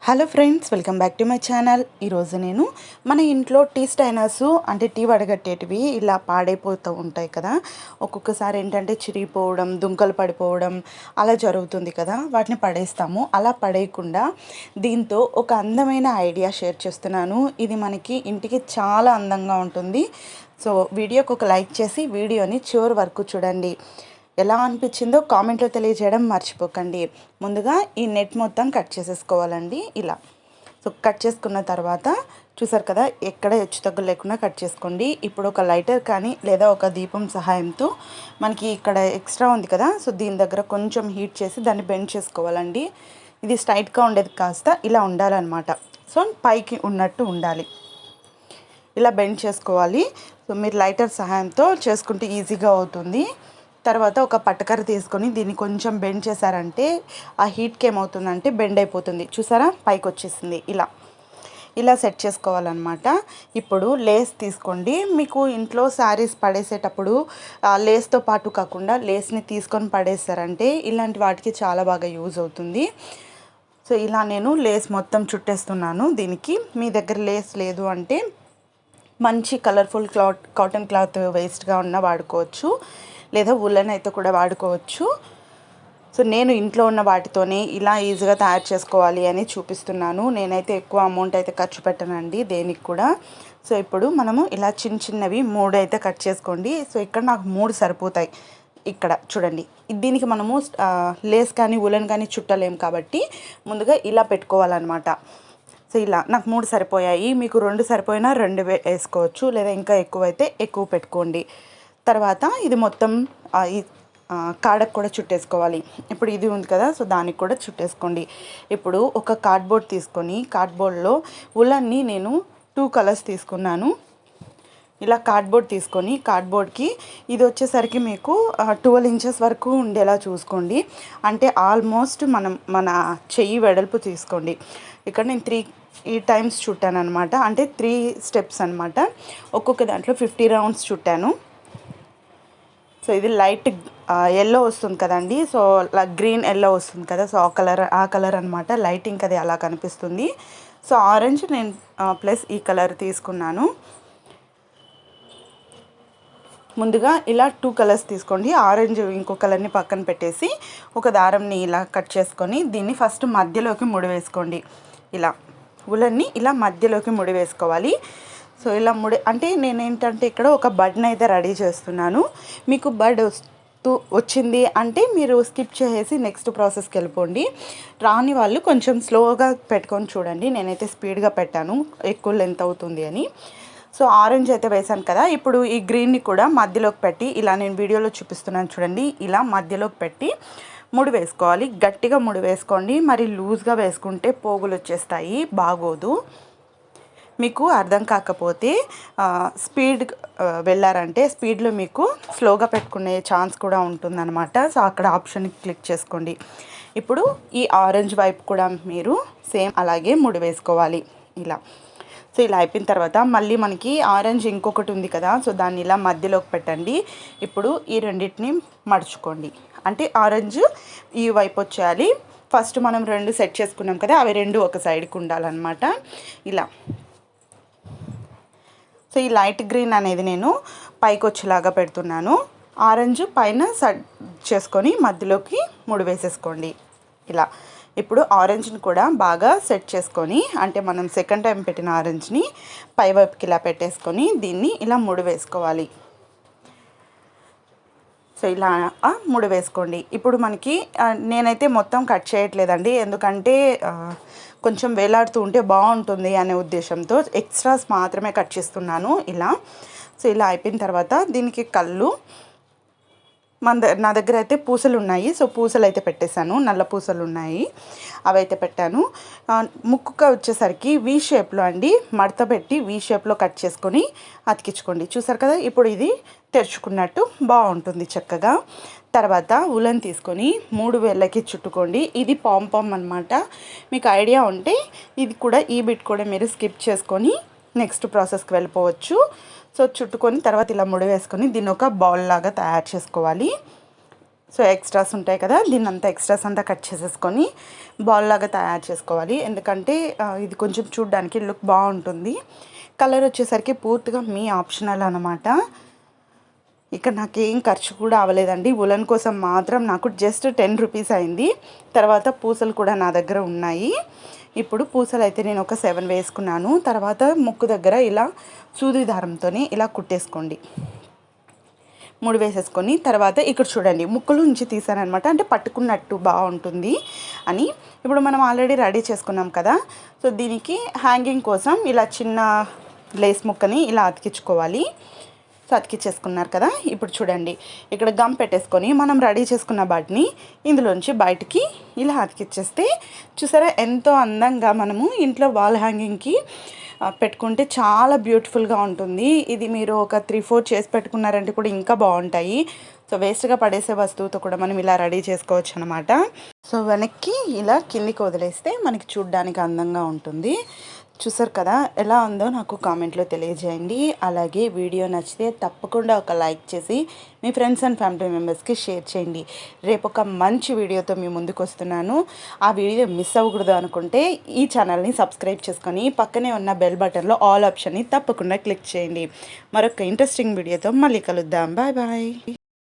Hello friends, welcome back to my channel. ఈరోజు నేను మన ఇంట్లో టీ స్టైనర్స్ అంటే టీ వడగట్టేటివి ఇలా పాడైపోతూ ఉంటాయి కదా. ఒక్కొక్కసారి ఏంటంటే చిరిగిపోవడం, దుంకలు పడిపోవడం అలా జరుగుతుంది కదా. వాటిని పడేస్తాము. అలా పడేయకుండా దీంతో ఒక అందమైన ఐడియా షేర్ చేస్తున్నాను. ఇది మనకి ఇంటికి చాలా అందంగా ఉంటుంది. సో వీడియోకి ఒక లైక్ చేసి వీడియోని చివరి వరకు చూడండి. ఎలా అనిపించిందో కామెంట్లో తెలియజేయడం మర్చిపోకండి. ముందుగా ఈ నెట్ మొత్తం కట్ చేసేసుకోవాలండి ఇలా. సో కట్ చేసుకున్న తర్వాత చూసారు కదా, ఎక్కడ హెచ్చు తగ్గులు లేకుండా కట్ చేసుకోండి. ఇప్పుడు ఒక లైటర్ కానీ లేదా ఒక దీపం సహాయంతో మనకి ఇక్కడ ఎక్స్ట్రా ఉంది కదా, సో దీని దగ్గర కొంచెం హీట్ చేసి దాన్ని బెండ్ చేసుకోవాలండి. ఇది స్ట్రైట్గా ఉండేది కాస్త ఇలా ఉండాలన్నమాట. సో పైకి ఉన్నట్టు ఉండాలి. ఇలా బెండ్ చేసుకోవాలి. సో మీరు లైటర్ సహాయంతో చేసుకుంటే ఈజీగా అవుతుంది. తర్వాత ఒక పట్టకర్ర తీసుకొని దీన్ని కొంచెం బెండ్ చేశారంటే ఆ హీట్కి ఏమవుతుందంటే బెండ్ అయిపోతుంది. చూసారా, పైకి వచ్చేసింది. ఇలా సెట్ చేసుకోవాలన్నమాట. ఇప్పుడు లేస్ తీసుకోండి. మీకు ఇంట్లో శారీస్ పడేసేటప్పుడు లేస్తో పాటు కాకుండా లేస్ని తీసుకొని పడేస్తారంటే ఇలాంటి వాటికి చాలా బాగా యూజ్ అవుతుంది. సో ఇలా నేను లేస్ మొత్తం చుట్టేస్తున్నాను. దీనికి మీ దగ్గర లేస్ లేదు అంటే మంచి కలర్ఫుల్ కాటన్ క్లాత్ వేస్ట్గా ఉన్న వాడుకోవచ్చు, లేదా ఉలెన్ అయితే కూడా వాడుకోవచ్చు. సో నేను ఇంట్లో ఉన్న వాటితోనే ఇలా ఈజీగా తయారు చేసుకోవాలి అని చూపిస్తున్నాను. నేనైతే ఎక్కువ అమౌంట్ అయితే ఖర్చు పెట్టనండి దేనికి కూడా. సో ఇప్పుడు మనము ఇలా చిన్న చిన్నవి 3 అయితే కట్ చేసుకోండి. సో ఇక్కడ నాకు 3 సరిపోతాయి. ఇక్కడ చూడండి, దీనికి మనము లేస్ కానీ ఉలెన్ కానీ చుట్టలేం కాబట్టి ముందుగా ఇలా పెట్టుకోవాలన్నమాట. సో ఇలా నాకు 3 సరిపోయాయి. మీకు 2 సరిపోయినా 2 వేసుకోవచ్చు, లేదా ఇంకా ఎక్కువైతే ఎక్కువ పెట్టుకోండి. తర్వాత ఇది మొత్తం ఈ కాడకు కూడా చుట్టేసుకోవాలి. ఇప్పుడు ఇది ఉంది కదా, సో దానికి కూడా చుట్టేసుకోండి. ఇప్పుడు ఒక కార్డ్బోర్డ్ తీసుకొని కార్డ్బోర్డ్లో ఉలన్ని నేను 2 కలర్స్ తీసుకున్నాను. ఇలా కార్డ్బోర్డ్ తీసుకొని కార్డ్బోర్డ్కి ఇది వచ్చేసరికి మీకు 12 ఇంచెస్ వరకు ఉండేలా చూసుకోండి. అంటే ఆల్మోస్ట్ మన చెయ్యి వెడల్పు తీసుకోండి. ఇక్కడ నేను 3 టైమ్స్ చుట్టాను అనమాట. అంటే 3 స్టెప్స్ అనమాట. ఒక్కొక్క దాంట్లో 50 రౌండ్స్ చుట్టాను. సో ఇది లైట్ ఎల్లో వస్తుంది కదండి, సో గ్రీన్ ఎల్లో వస్తుంది కదా, సో ఆ కలర్ అనమాట. లైటింగ్ అది అలా కనిపిస్తుంది. సో ఆరెంజ్ నేను ప్లస్ ఈ కలర్ తీసుకున్నాను. ముందుగా ఇలా 2 కలర్స్ తీసుకోండి. ఆరెంజ్ ఇంకో కలర్ని పక్కన పెట్టేసి ఒక దారంని ఇలా కట్ చేసుకొని దీన్ని ఫస్ట్ మధ్యలోకి ముడి వేసుకోండి. ఇలా ఉలన్ని ఇలా మధ్యలోకి ముడి వేసుకోవాలి. సో ఇలా అంటే నేనేంటంటే ఇక్కడ ఒక బడ్ని అయితే రెడీ చేస్తున్నాను. మీకు బడ్ వచ్చింది అంటే మీరు స్కిప్ చేసేసి నెక్స్ట్ ప్రాసెస్కి వెళ్ళిపోండి. రాని వాళ్ళు కొంచెం స్లోగా పెట్టుకొని చూడండి. నేనైతే స్పీడ్గా పెట్టాను ఎక్కువ లెంత్ అవుతుంది అని. సో ఆరెంజ్ అయితే వేసాను కదా, ఇప్పుడు ఈ గ్రీన్ని కూడా మధ్యలోకి పెట్టి ఇలా నేను వీడియోలో చూపిస్తున్నాను చూడండి. ఇలా మధ్యలోకి పెట్టి ముడి వేసుకోవాలి. గట్టిగా ముడి వేసుకోండి, మరి లూజ్గా వేసుకుంటే పోగులు వచ్చేస్తాయి, బాగోదు. మీకు అర్థం కాకపోతే స్పీడ్ వెళ్ళారంటే స్పీడ్లో మీకు స్లోగా పెట్టుకునే ఛాన్స్ కూడా ఉంటుందన్నమాట. సో అక్కడ ఆప్షన్ క్లిక్ చేసుకోండి. ఇప్పుడు ఈ ఆరెంజ్ వైపు కూడా మీరు సేమ్ అలాగే ముడి వేసుకోవాలి ఇలా. సో ఇలా అయిపోయిన తర్వాత మళ్ళీ మనకి ఆరెంజ్ ఇంకొకటి ఉంది కదా, సో దాన్ని ఇలా మధ్యలోకి పెట్టండి. ఇప్పుడు ఈ రెండింటిని మడుచుకోండి. అంటే ఆరెంజ్ ఈ వైపు వచ్చేయాలి. ఫస్ట్ మనం 2 సెట్ చేసుకున్నాం కదా, అవి 2 ఒక సైడ్కి ఉండాలన్నమాట ఇలా. సో ఈ లైట్ గ్రీన్ అనేది నేను పైకి వచ్చేలాగా పెడుతున్నాను. ఆరెంజ్ పైన సెట్ చేసుకొని మధ్యలోకి ముడి వేసేసుకోండి ఇలా. ఇప్పుడు ఆరెంజ్ని కూడా బాగా సెట్ చేసుకొని, అంటే మనం సెకండ్ టైం పెట్టిన ఆరెంజ్ని పై వైపుకి ఇలా పెట్టేసుకొని దీన్ని ఇలా ముడి వేసుకోవాలి. సో ఇలా ముడి వేసుకోండి. ఇప్పుడు మనకి నేనైతే మొత్తం కట్ చేయట్లేదండి, ఎందుకంటే కొంచెం వేలాడుతూ ఉంటే బాగుంటుంది అనే ఉద్దేశంతో ఎక్స్ట్రాస్ మాత్రమే కట్ చేస్తున్నాను ఇలా. సో ఇలా అయిపోయిన తర్వాత దీనికి కళ్ళు నా దగ్గర అయితే పూసలు ఉన్నాయి. సో పూసలు అయితే పెట్టేశాను, నల్ల పూసలు ఉన్నాయి, అవి అయితే పెట్టాను. ముక్కుగా వచ్చేసరికి వీ షేప్లో అండి మడత పెట్టి వీ షేప్లో కట్ చేసుకొని అతికించుకోండి. చూసారు కదా, ఇప్పుడు ఇది తెరుచుకున్నట్టు బాగుంటుంది చక్కగా. తర్వాత ఉలన్ తీసుకొని 3 వేళ్ళకి చుట్టుకోండి. ఇది పాంపామ్ అనమాట. మీకు ఐడియా ఉంటే ఇది కూడా ఈ బిట్ కూడా మీరు స్కిప్ చేసుకొని నెక్స్ట్ ప్రాసెస్కి వెళ్ళిపోవచ్చు. సో చుట్టుకొని తర్వాత ఇలా ముడి వేసుకొని దీన్ని ఒక బౌల్ లాగా తయారు చేసుకోవాలి. సో ఎక్స్ట్రాస్ ఉంటాయి కదా, దీన్ని అంతా ఎక్స్ట్రాస్ అంతా కట్ చేసేసుకొని బాల్ లాగా తయారు చేసుకోవాలి. ఎందుకంటే ఇది కొంచెం చూడడానికి లుక్ బాగుంటుంది. కలర్ వచ్చేసరికి పూర్తిగా మీ ఆప్షనల్ అనమాట. ఇక్కడ నాకేం ఖర్చు కూడా అవ్వలేదండి. ఉలన్ కోసం మాత్రం నాకు జస్ట్ 10 రూపీస్ అయింది. తర్వాత పూసలు కూడా నా దగ్గర ఉన్నాయి. ఇప్పుడు పూసలు అయితే నేను ఒక 7 వేసుకున్నాను. తర్వాత ముక్కు దగ్గర ఇలా సూది దారంతో ఇలా కుట్టేసుకోండి. 3 వేసేసుకొని తర్వాత ఇక్కడ చూడండి ముక్కుల నుంచి తీసానమాట, అంటే పట్టుకున్నట్టు బాగుంటుంది అని. ఇప్పుడు మనం ఆల్రెడీ రెడీ చేసుకున్నాం కదా, సో దీనికి హ్యాంగింగ్ కోసం ఇలా చిన్న లేస్ ముక్కని ఇలా అతికించుకోవాలి. సో అతికిచ్చేసుకున్నారు కదా, ఇప్పుడు చూడండి ఇక్కడ గమ్ పెట్టేసుకొని మనం రెడీ చేసుకున్న వాటిని ఇందులోంచి బయటికి ఇలా అతికిచ్చేస్తే చూసారా ఎంతో అందంగా మనము ఇంట్లో వాల్ హ్యాంగింగ్కి పెట్టుకుంటే చాలా బ్యూటిఫుల్గా ఉంటుంది. ఇది మీరు ఒక 3-4 చేసి పెట్టుకున్నారంటే కూడా ఇంకా బాగుంటాయి. సో వేస్ట్గా పడేసే వస్తువుతో కూడా మనం ఇలా రెడీ చేసుకోవచ్చు అనమాట. సో వెనక్కి ఇలా కిందికి వదిలేస్తే మనకి చూడ్డానికి అందంగా ఉంటుంది. చూసారు కదా, ఎలా ఉందో నాకు కామెంట్లో తెలియజేయండి. అలాగే వీడియో నచ్చితే తప్పకుండా ఒక లైక్ చేసి మీ ఫ్రెండ్స్ అండ్ ఫ్యామిలీ మెంబర్స్కి షేర్ చేయండి. రేపు ఒక మంచి వీడియోతో మీ ముందుకు వస్తున్నాను. ఆ వీడియో మిస్ అవ్వకూడదు అనుకుంటే ఈ ఛానల్ని సబ్స్క్రైబ్ చేసుకొని పక్కనే ఉన్న బెల్ బటన్లో ఆల్ ఆప్షన్ని తప్పకుండా క్లిక్ చేయండి. మరొక ఇంట్రెస్టింగ్ వీడియోతో మళ్ళీ కలుద్దాం. Bye bye.